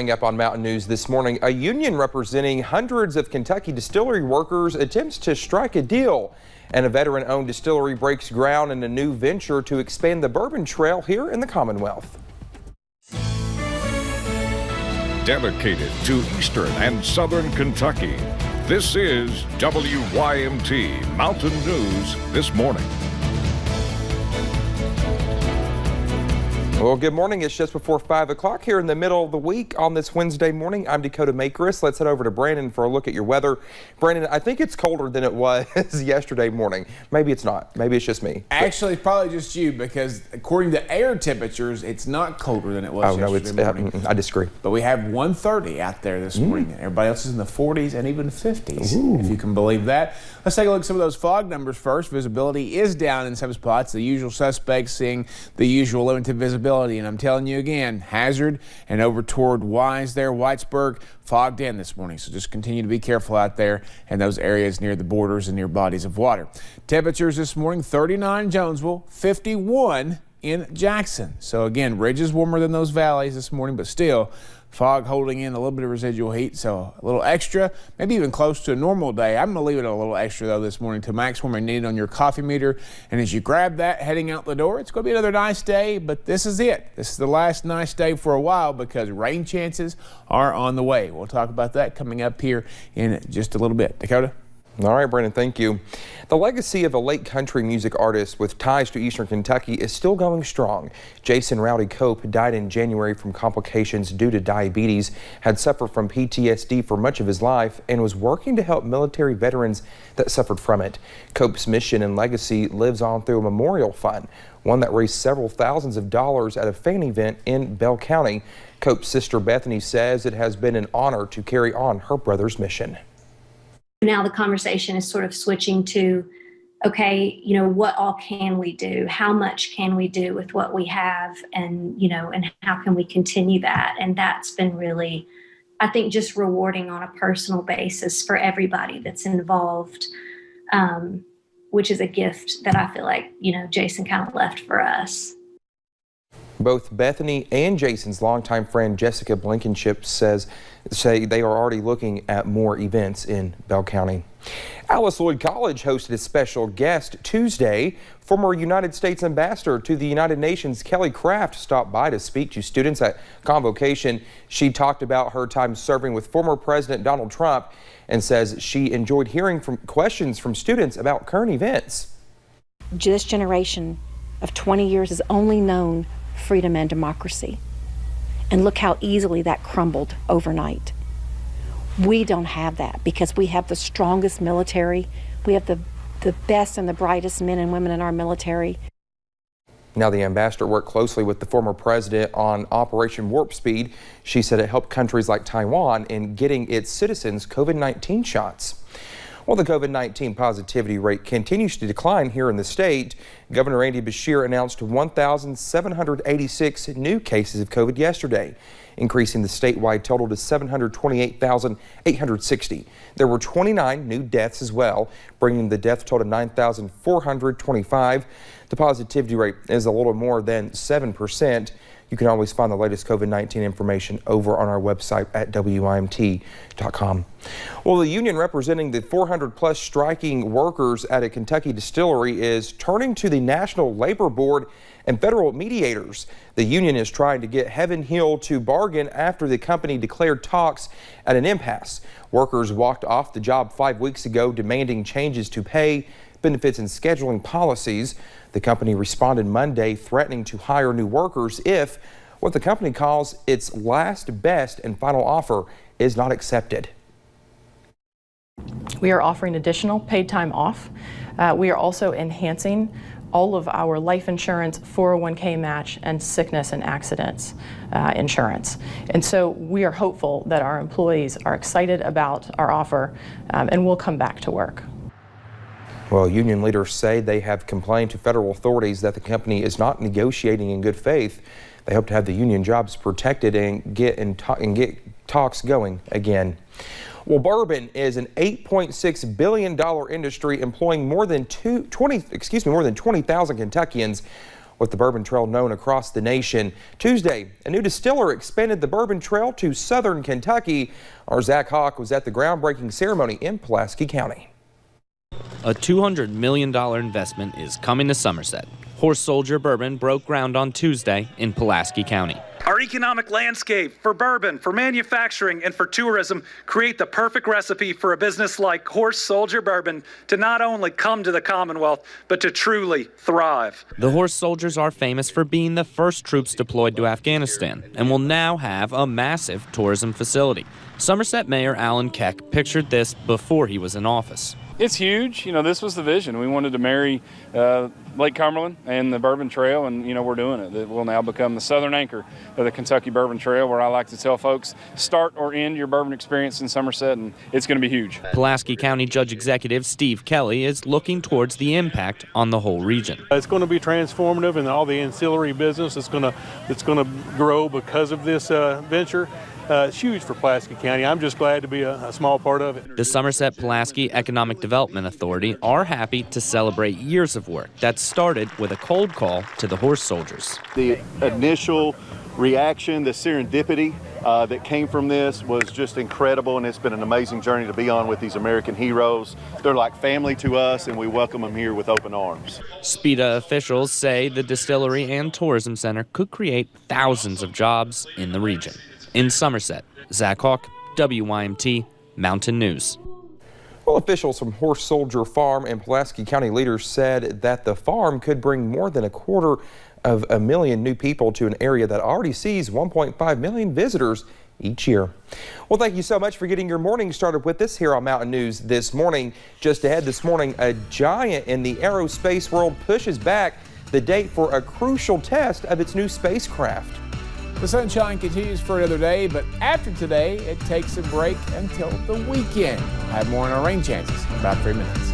Up on Mountain News this morning, a union representing hundreds of Kentucky distillery workers attempts to strike a deal, and a veteran-owned distillery breaks ground in a new venture to expand the Bourbon Trail here in the Commonwealth. Dedicated to Eastern and Southern Kentucky, this is WYMT Mountain News This Morning. Well, good morning. It's just before 5 o'clock here in the middle of the week on this Wednesday morning. I'm Dakota Makris. Let's head over to Brandon for a look at your weather. Brandon, I think it's colder than it was yesterday morning. Maybe it's not. Maybe it's just me. Actually, it's probably just you, because according to air temperatures, it's not colder than it was yesterday morning. I disagree. But we have 130 out there this morning. Everybody else is in the 40s and even 50s, if you can believe that. Let's take a look at some of those fog numbers first. Visibility is down in some spots. The usual suspects seeing the usual limited visibility. And I'm telling you again, Hazard and over toward Wise there, Whitesburg, fogged in this morning. So just continue to be careful out there in those areas near the borders and near bodies of water. Temperatures this morning, 39 in Jonesville, 51 in Jackson. So again, ridges warmer than those valleys this morning, but still fog holding in a little bit of residual heat, so a little extra, maybe even close to a normal day. I'm going to leave it a little extra though this morning to max warming needed on your coffee meter. And as you grab that heading out the door, it's going to be another nice day, but this is it. This is the last nice day for a while because rain chances are on the way. We'll talk about that coming up here in just a little bit. Dakota? All right, Brandon, thank you. The legacy of a late country music artist with ties to Eastern Kentucky is still going strong. Jason Rowdy Cope died in January from complications due to diabetes, had suffered from PTSD for much of his life, and was working to help military veterans that suffered from it. Cope's mission and legacy lives on through a memorial fund, one that raised several thousands of dollars at a fan event in Bell County. Cope's sister Bethany says it has been an honor to carry on her brother's mission. Now the conversation is sort of switching to, okay, you know, what all can we do? How much can we do with what we have? And, you know, and how can we continue that? And that's been really, I think, just rewarding on a personal basis for everybody that's involved, which is a gift that I feel like, you know, Jason kind of left for us. Both Bethany and Jason's longtime friend Jessica Blankenship say they are already looking at more events in Bell County. Alice Lloyd College hosted a special guest Tuesday. Former United States Ambassador to the United Nations Kelly Kraft stopped by to speak to students at convocation. She talked about her time serving with former President Donald Trump and says she enjoyed hearing questions from students about current events. This generation of 20 years has only known freedom and democracy. And look how easily that crumbled overnight. We don't have that because we have the strongest military. We have the best and the brightest men and women in our military. Now, the ambassador worked closely with the former president on Operation Warp Speed. She said it helped countries like Taiwan in getting its citizens COVID-19 shots. Well, the COVID-19 positivity rate continues to decline here in the state. Governor Andy Beshear announced 1,786 new cases of COVID yesterday, increasing the statewide total to 728,860. There were 29 new deaths as well, bringing the death total to 9,425. The positivity rate is a little more than 7%. You can always find the latest COVID-19 information over on our website at WYMT.com. Well, the union representing the 400-plus striking workers at a Kentucky distillery is turning to the National Labor Board and federal mediators. The union is trying to get Heaven Hill to bargain after the company declared talks at an impasse. Workers walked off the job 5 weeks ago demanding changes to pay, benefits, and scheduling policies. The company responded Monday threatening to hire new workers if what the company calls its last, best, and final offer is not accepted. We are offering additional paid time off. We are also enhancing all of our life insurance, 401k match, and sickness and accidents insurance. And so we are hopeful that our employees are excited about our offer and will come back to work. Well, union leaders say they have complained to federal authorities that the company is not negotiating in good faith. They hope to have the union jobs protected and get talks going again. Well, bourbon is an $8.6 billion industry employing more than 20,000 Kentuckians. with the Bourbon Trail known across the nation. Tuesday, a new distiller expanded the Bourbon Trail to southern Kentucky. Our Zach Hawk was at the groundbreaking ceremony in Pulaski County. A $200 million investment is coming to Somerset. Horse Soldier Bourbon broke ground on Tuesday in Pulaski County. Our economic landscape for bourbon, for manufacturing, and for tourism create the perfect recipe for a business like Horse Soldier Bourbon to not only come to the Commonwealth, but to truly thrive. The Horse Soldiers are famous for being the first troops deployed to Afghanistan and will now have a massive tourism facility. Somerset Mayor Alan Keck pictured this before he was in office. It's huge. You know, this was the vision. We wanted to marry Lake Cumberland and the Bourbon Trail, and, you know, we're doing it. It will now become the southern anchor of the Kentucky Bourbon Trail, where I like to tell folks, start or end your bourbon experience in Somerset, and it's going to be huge. Pulaski County Judge Executive Steve Kelly is looking towards the impact on the whole region. It's going to be transformative, and all the ancillary business it's going to grow because of this venture. It's huge for Pulaski County. I'm just glad to be a small part of it. The Somerset-Pulaski Economic Development Authority are happy to celebrate years of work that started with a cold call to the Horse Soldiers. The initial reaction, the serendipity that came from this was just incredible, and it's been an amazing journey to be on with these American heroes. They're like family to us, and we welcome them here with open arms. SPEDA officials say the distillery and tourism center could create thousands of jobs in the region. In Somerset, Zach Hawk, WYMT Mountain News. Well, officials from Horse Soldier Farm and Pulaski County leaders said that the farm could bring more than 250,000 new people to an area that already sees 1.5 million visitors each year. Well, thank you so much for getting your morning started with us here on Mountain News this morning. Just ahead this morning, a giant in the aerospace world pushes back the date for a crucial test of its new spacecraft. The sunshine continues for another day, but after today, it takes a break until the weekend. We'll have more on our rain chances in about 3 minutes.